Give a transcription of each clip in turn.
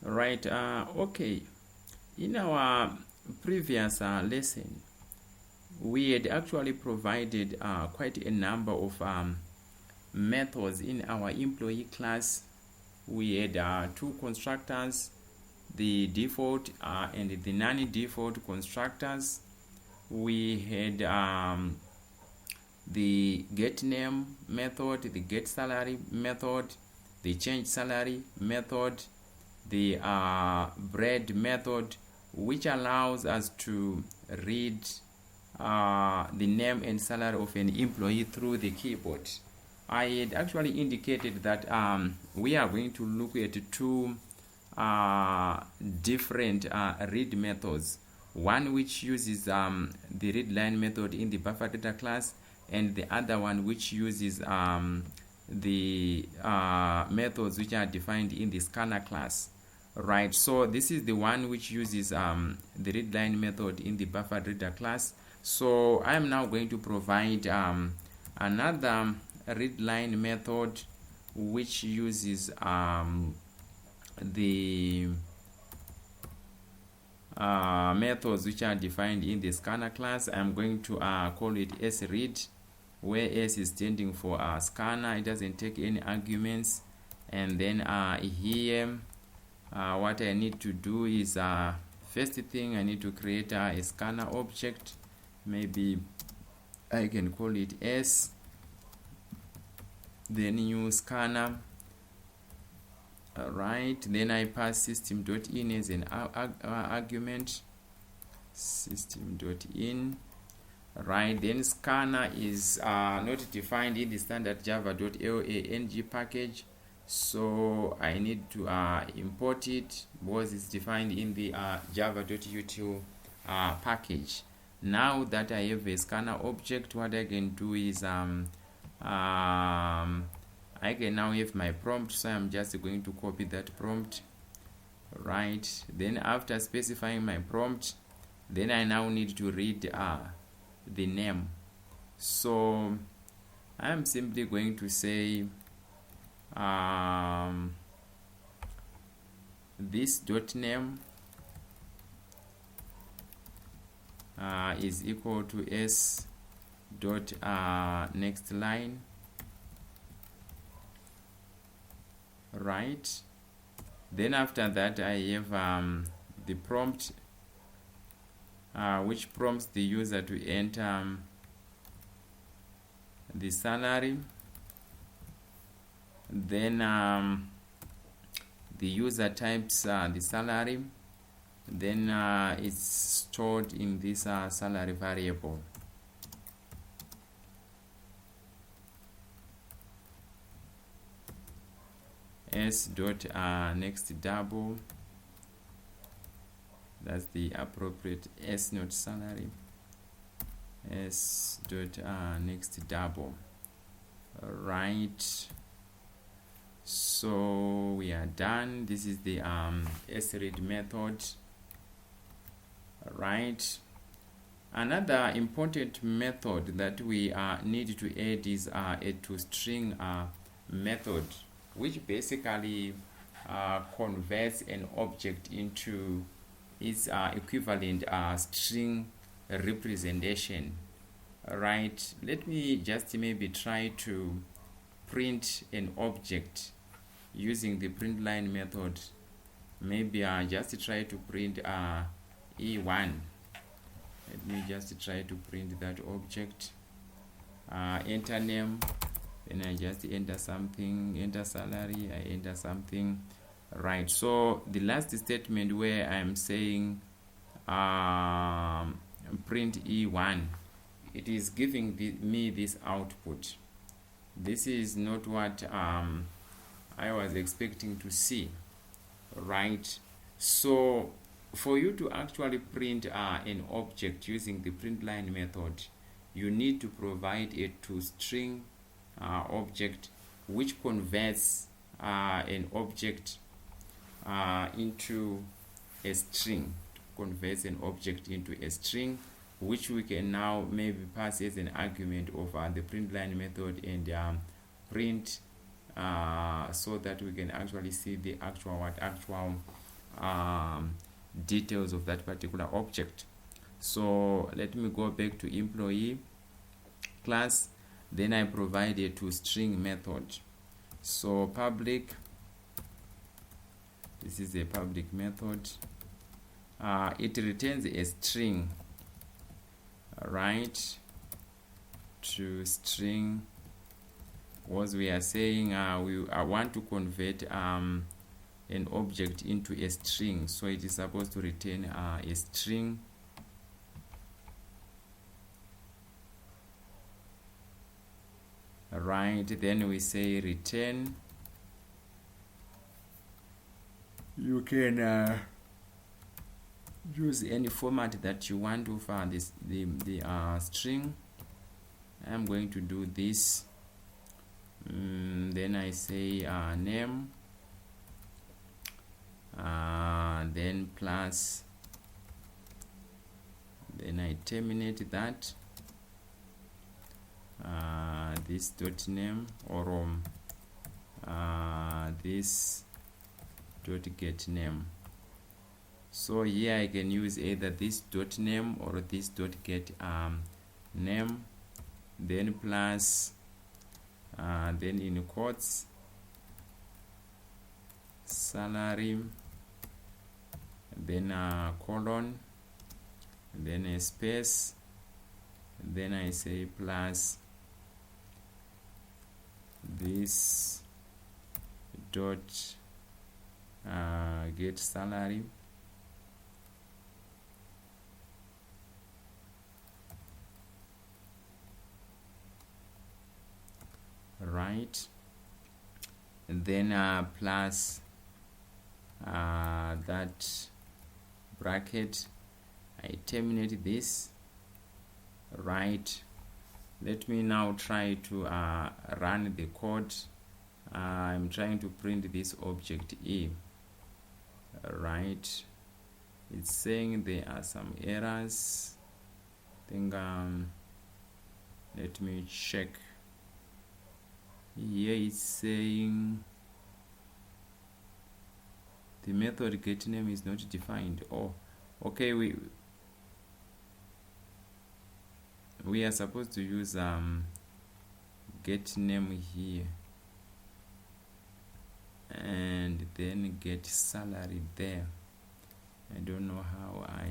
Right. Okay. In our previous lesson, we had actually provided quite a number of methods in our employee class. We had two constructors, the default and the non-default constructors. We had the get name method, the get salary method, the change salary method, the bread method, which allows us to read the name and salary of an employee through the keyboard. I had actually indicated that we are going to look at two different read methods. One which uses the read line method in the buffer data class, and the other one which uses the methods which are defined in the scanner class. Right, so this is the one which uses the read line method in the buffer reader class. So I am now going to provide another read line method which uses the methods which are defined in the scanner class. I'm going to call it sRead, where S is standing for scanner. It doesn't take any arguments. And then here what I need to do is first thing I need to create a scanner object. Maybe I can call it S, then new scanner. Right, then I pass system.in as an argument, system.in. Right, then scanner is not defined in the standard java.lang package, so I need to import it because it's defined in the java.util package. Now that I have a scanner object, what I can do is I can now have my prompt, so I'm just going to copy that prompt. Right, then after specifying my prompt, then I now need to read the name. So I'm simply going to say this dot name is equal to s dot next line. Right, then after that I have the prompt which prompts the user to enter the salary. Then the user types the salary, then it's stored in this salary variable. S dot next double, that's the appropriate S not salary, S dot next double. Right, so we are done. This is the sRead method. Right, another important method that we need to add is a toString method, which basically converts an object into its equivalent string representation. Right, let me just maybe try to print an object using the print line method. Maybe I just try to print E1. Let me just try to print that object. Enter name, then I just enter something, enter salary, I enter something. Right, so the last statement where I'm saying print E1, it is giving me this output. This is not what I was expecting to see. Right, so for you to actually print an object using the print line method, you need to provide a toString object which converts an object into a string, which we can now maybe pass as an argument of the print line method and print so that we can actually see the actual details of that particular object. So let me go back to employee class. Then I provide a toString method. So public, this is a public method. It returns a string, right? toString, because we are saying we want to convert an object into a string, so it is supposed to return a string. Right, then we say return. You can use any format that you want of the string. I'm going to do this. Then I say name, then plus, then I terminate that. This dot name, or this dot get name. So here I can use either this dot name or this dot get name, then plus, then in quotes, salary, then colon, then a space, then I say plus this dot get salary, right, and then plus that bracket. I terminate this, right. Let me now try to run the code. I'm trying to print this object E, right. It's saying there are some errors. I think let me check. Here it's saying the method getName is not defined. Oh, okay, we are supposed to use getName here, and then get salary there. I don't know how I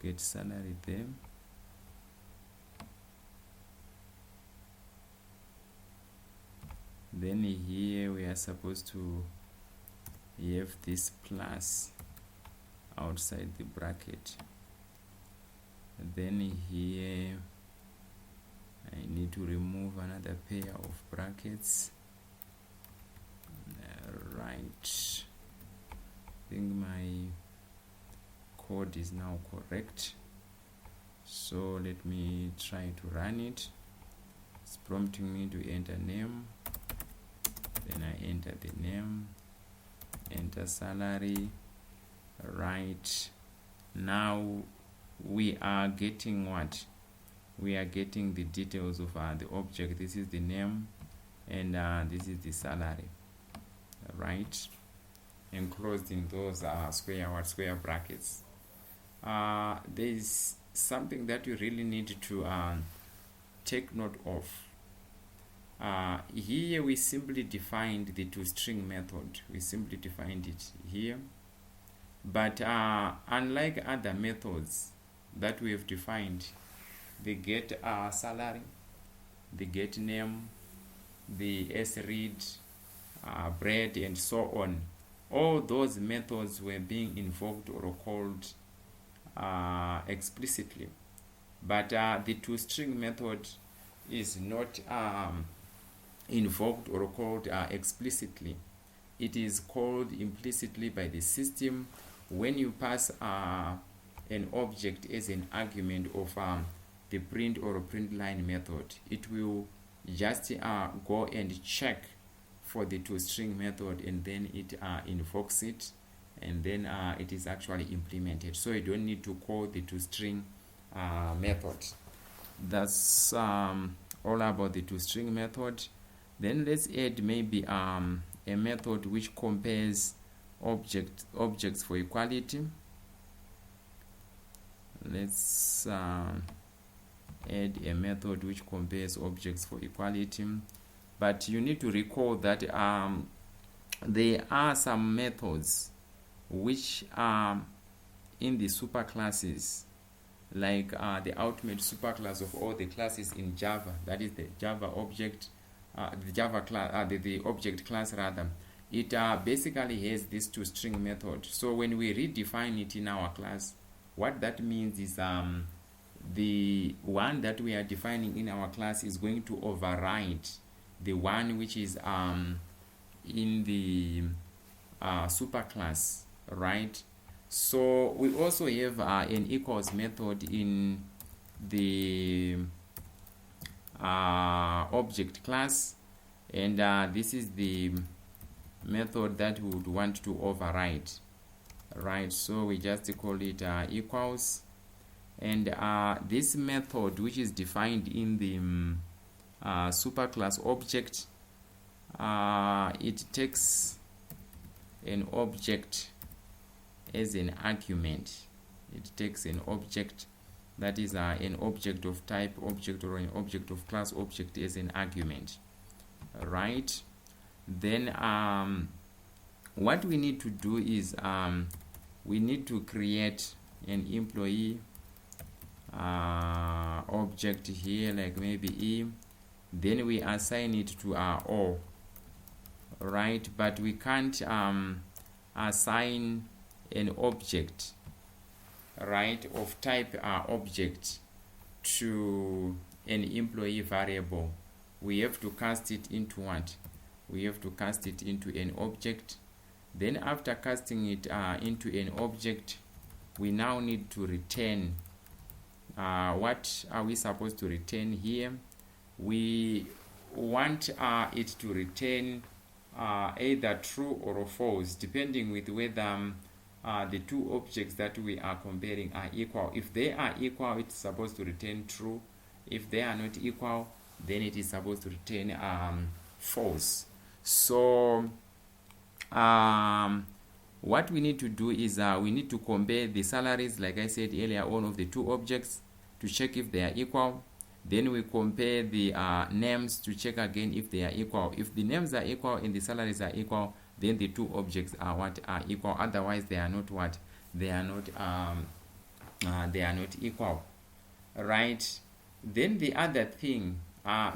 get salary there. Then here we are supposed to have this plus outside the bracket. Then here I need to remove another pair of brackets. Right, I think my code is now correct. So let me try to run it. It's prompting me to enter name. Then I enter the name, enter salary. Right, now we are getting what? We are getting the details of the object. This is the name, and this is the salary, right, enclosed in those square brackets. There is something that you really need to take note of. Here we simply defined the toString method. We simply defined it here, but unlike other methods that we have defined, the get salary, the get name, the sread, bread, and so on, all those methods were being invoked or called explicitly, but the toString method is not invoked or called explicitly. It is called implicitly by the system when you pass an object as an argument of the print or print line method. It will just go and check for the toString method, and then it invokes it, and then it is actually implemented. So you don't need to call the toString method. That's all about the toString method. Then let's add maybe a method which compares objects for equality. Let's add a method which compares objects for equality. But you need to recall that there are some methods which are in the superclasses, like the ultimate superclass of all the classes in Java, that is the Java object, the Java class, the object class rather. It basically has this toString method. So when we redefine it in our class, what that means is the one that we are defining in our class is going to override the one which is in the superclass, right? So we also have an equals method in the object class, and this is the method that we would want to override, right? So we just call it equals, and this method, which is defined in the superclass object, it takes an object as an argument. It takes an object that is an object of type object or an object of class object as an argument, right? Then what we need to do is we need to create an employee object here, like maybe E. Then we assign it to O, right? But we can't assign an object, right, of type object to an employee variable. We have to cast it into what? We have to cast it into an object. Then after casting it into an object, we now need to return what are we supposed to return here? We want it to return either true or false, depending with whether the two objects that we are comparing are equal. If they are equal, it's supposed to return true. If they are not equal, then it is supposed to return false. So what we need to do is we need to compare the salaries, like I said earlier on, of the two objects to check if they are equal. Then we compare the names to check again if they are equal. If the names are equal and the salaries are equal, then the two objects are what are equal. Otherwise, they are not what? They are not equal, right? Then the other thing,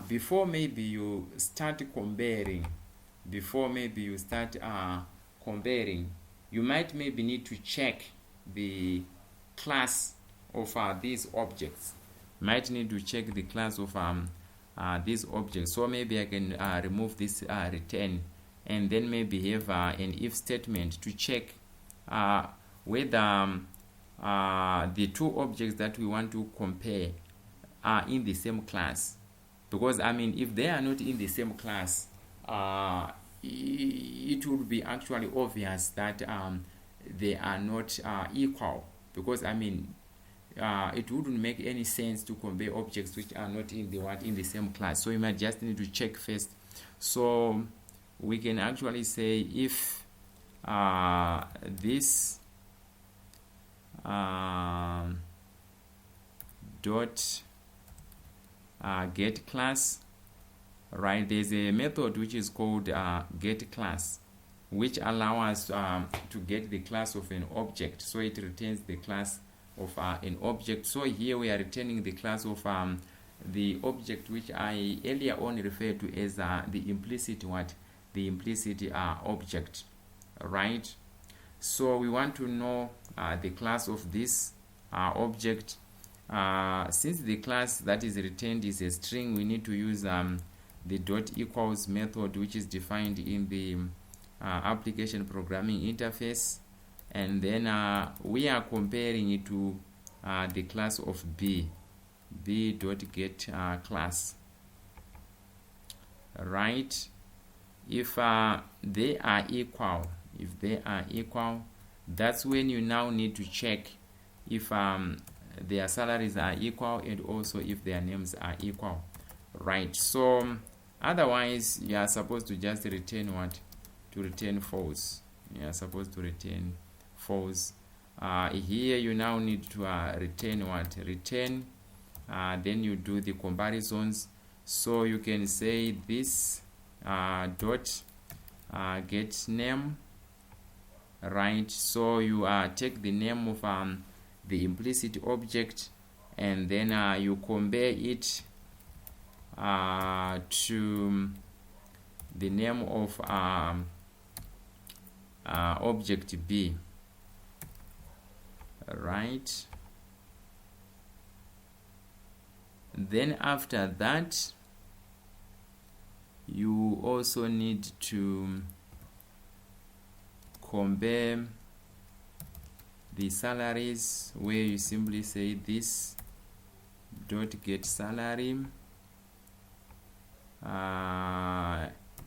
before maybe you start comparing, you might maybe need to check the class of these objects. Might need to check the class of these objects. So maybe I can remove this return, and then maybe have an if statement to check whether the two objects that we want to compare are in the same class. Because I mean, if they are not in the same class, it would be actually obvious that they are not equal. Because I mean, it wouldn't make any sense to compare objects which are not in the same class. So you might just need to check first. So we can actually say if this dot get class, right? There's a method which is called get class, which allows us to get the class of an object. So it returns the class of an object. So here we are returning the class of the object which I earlier on referred to as the implicit object, right? So we want to know the class of this object. Since the class that is returned is a string, we need to use the dot equals method, which is defined in the application programming interface. And then we are comparing it to the class of b dot get class, right? If they are equal, that's when you now need to check if their salaries are equal and also if their names are equal, right? So Otherwise, you are supposed to just return what? To return false. You are supposed to return false. Here you now need to return what? Return. Then you do the comparisons. So you can say this dot get name, right? So you take the name of the implicit object, and then you compare it to the name of object B, right? Then after that, you also need to compare the salaries, where you simply say this dot get salary.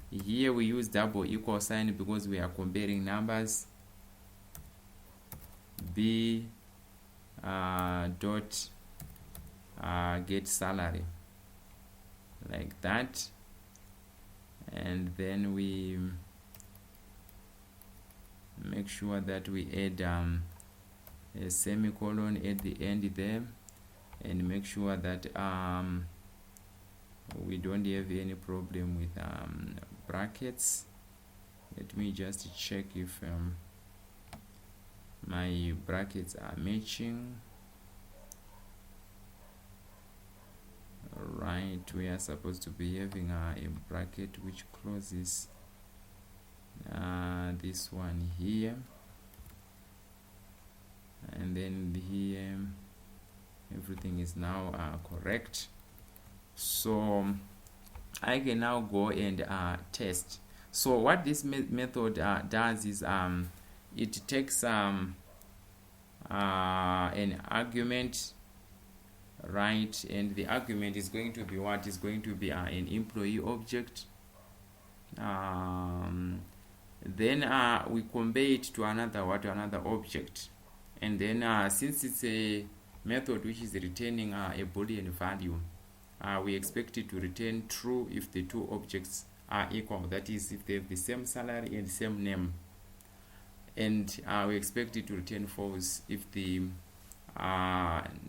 Here we use double equal sign because we are comparing numbers. B dot get salary, like that. And then we make sure that we add a semicolon at the end there, and make sure that we don't have any problem with brackets. Let me just check if my brackets are matching. Right, we are supposed to be having a bracket which closes this one here, and then here everything is now correct. So I can now go and test. So what this method does is it takes an argument, right? And the argument is going to be what? Is going to be an employee object. Then we compare it to another object, and then since it's a method which is returning a Boolean value, we expect it to return true if the two objects are equal, that is, if they have the same salary and same name. And we expect it to return false if the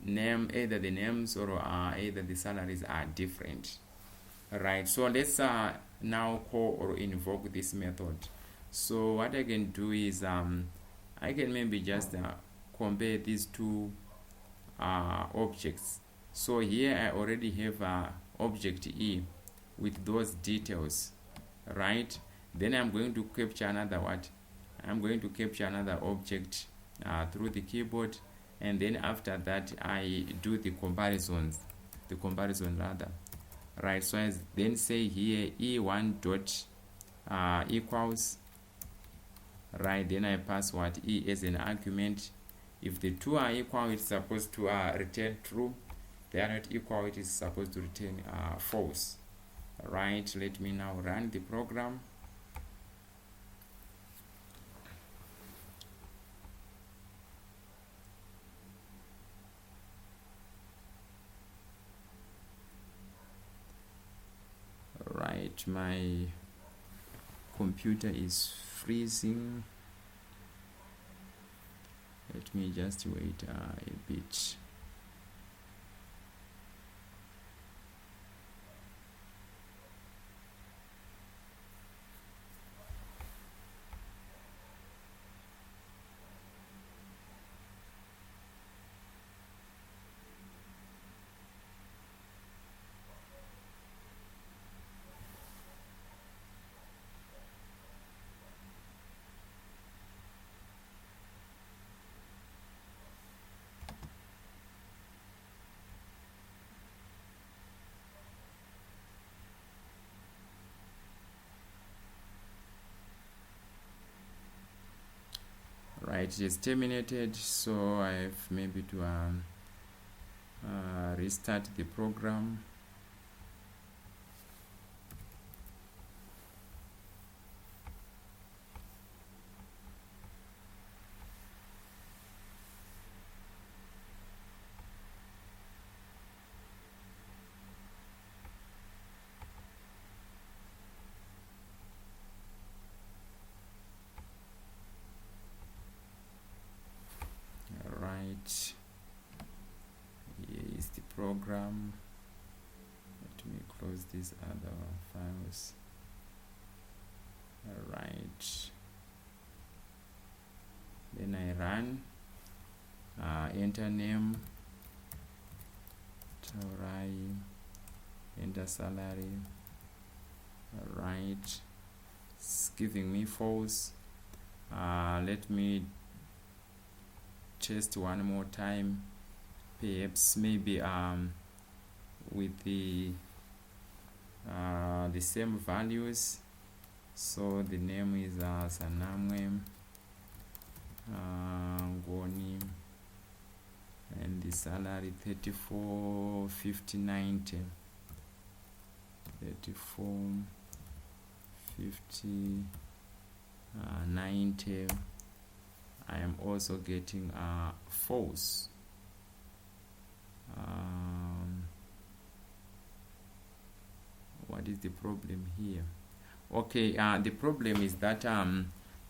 name, either the names or either the salaries are different. Right, so let's now call or invoke this method. So what I can do is I can maybe just compare these two objects. So here I already have object E with those details, right? Then I'm going to capture another what? I'm going to capture another object through the keyboard, and then after that I do the comparison rather. Right, so I then say here E1 dot equals, right? Then I pass what? E as an argument. If the two are equal, it's supposed to return true. They are not equal, it is supposed to return false. Right, let me now run the program. Right, my computer is freezing. Let me just wait a bit. Right, it is terminated, so I have maybe to restart the program. right, here is the program. Let me close these other files. All right, then I run, enter name, Taurai, enter salary. All right, it's giving me false. Let me test one more time, perhaps maybe with the same values. So the name is Sanamwe Ngoni, and the salary 34.50.90, 34.50.90. I am also getting false. What is the problem here? Okay, the problem is that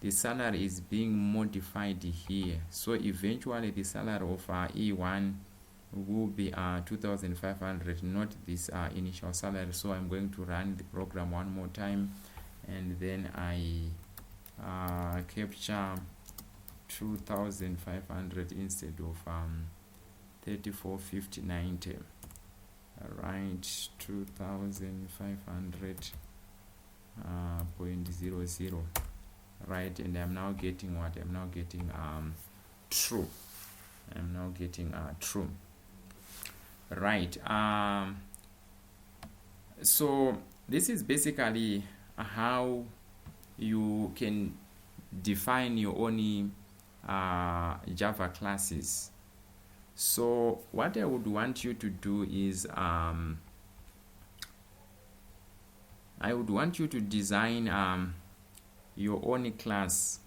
the salary is being modified here. So eventually the salary of E1 will be 2,500, not this initial salary. So I'm going to run the program one more time, and then I capture 2,500 instead of 34.50.90. All right, 2,500.00. Right, and I'm now getting what? I'm now getting true. I'm now getting true. Right. So this is basically how you can define your own Java classes. So what I would want you to do is I would want you to design your own class.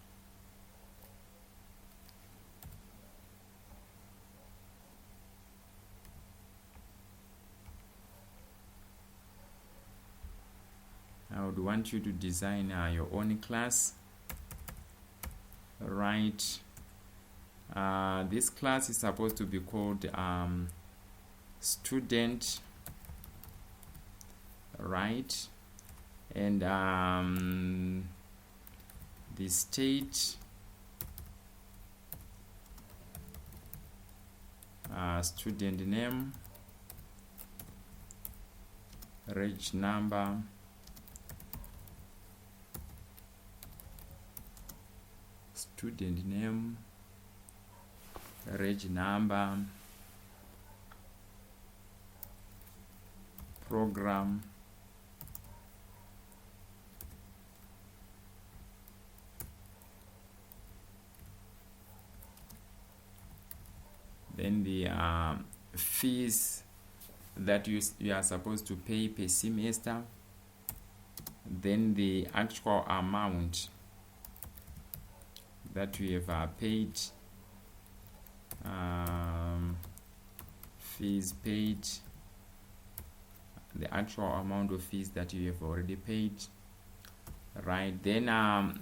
I would want you to design your own class. Right. This class is supposed to be called student, right? And the state, student name, reg number, student name, reg number, program, then the fees that you are supposed to pay per semester, then the actual amount that you have paid, fees paid, the actual amount of fees that you have already paid. Right, then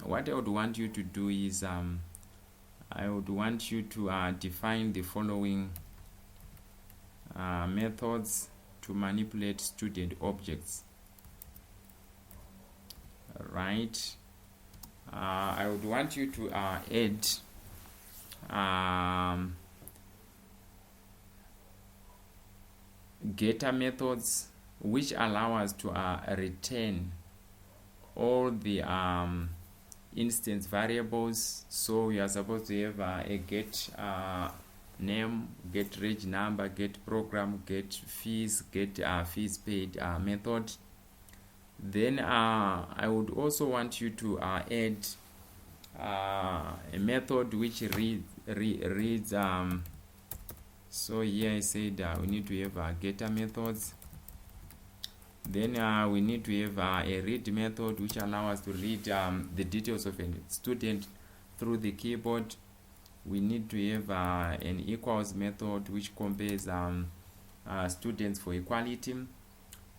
what I would want you to do is I would want you to define the following methods to manipulate student objects. Right, I would want you to add getter methods which allow us to return all the instance variables. So we are supposed to have a get name, get reg number, get program, get fees, get fees paid method. Then I would also want you to add a method which reads so here I said we need to have getter methods. Then we need to have a read method which allows us to read the details of a student through the keyboard. We need to have an equals method which compares students for equality.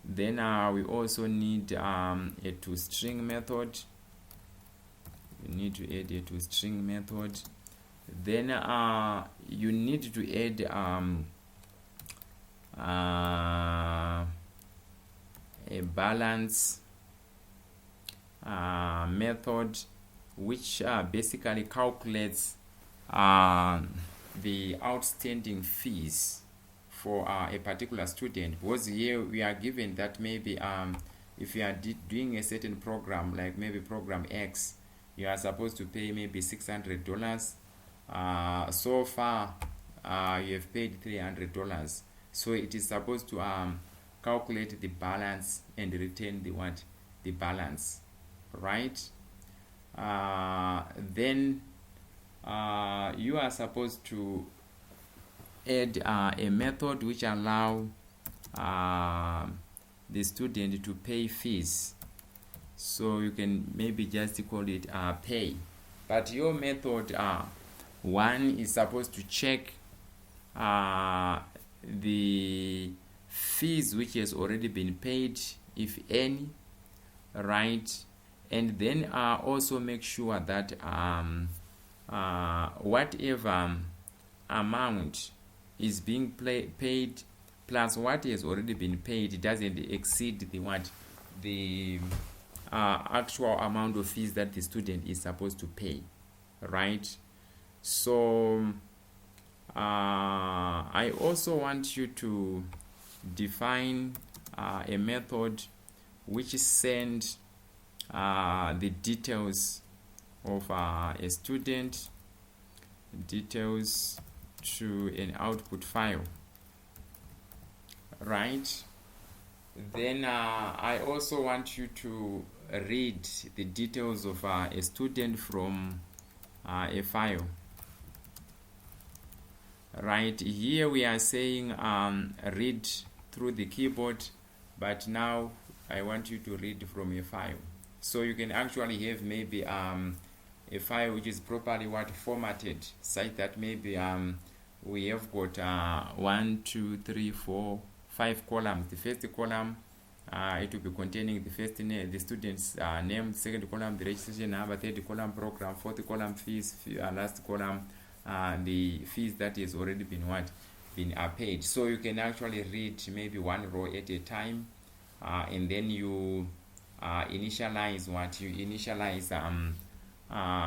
Then we also need a toString method. We need to add a toString method. Then you need to add a balance method, which basically calculates the outstanding fees for a particular student. Because here we are given that maybe if you are doing a certain program, like maybe program X, you are supposed to pay maybe $600. So far you have paid $300, so it is supposed to calculate the balance and return the balance, right? Then you are supposed to add a method which allow the student to pay fees. So you can maybe just call it pay, but your method one is supposed to check the fees which has already been paid, if any, right? And then also make sure that whatever amount is being paid plus what has already been paid doesn't exceed the actual amount of fees that the student is supposed to pay, right? So I also want you to define a method which send the details of a student details to an output file, right? Then I also want you to read the details of a student from a file, right? Here we are saying read through the keyboard, but now I want you to read from a file. So you can actually have maybe a file which is properly formatted, such that maybe we have got 1, 2, 3, 4, 5 columns. The first column it will be containing the first name, the student's name. Second column, the registration number. Third column, program. Fourth column, fees. Last column, the fees that has already been paid. So you can actually read maybe one row at a time, and then you initialize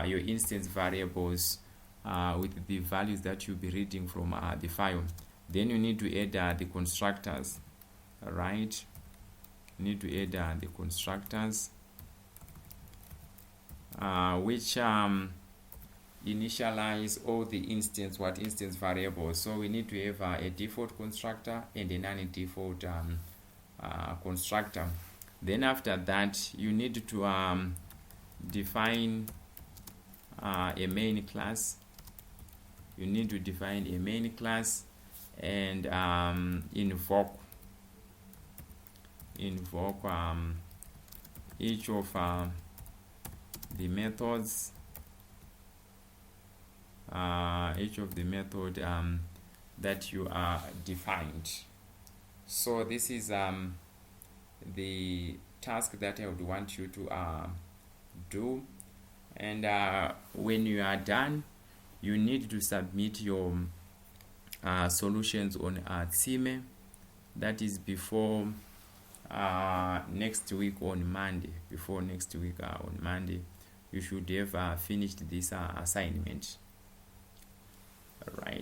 your instance variables with the values that you'll be reading from the file. Then you need to add the constructors, right? You need to add the constructors which initialize all the instance variables. So we need to have a default constructor and a non-default constructor. Then after that, you need to define a main class. You need to define a main class and invoke each of the methods, that you are defined. So this is the task that I would want you to do, and when you are done, you need to submit your solutions on Tsime. That is before next week on Monday. You should have finished this assignment. All right.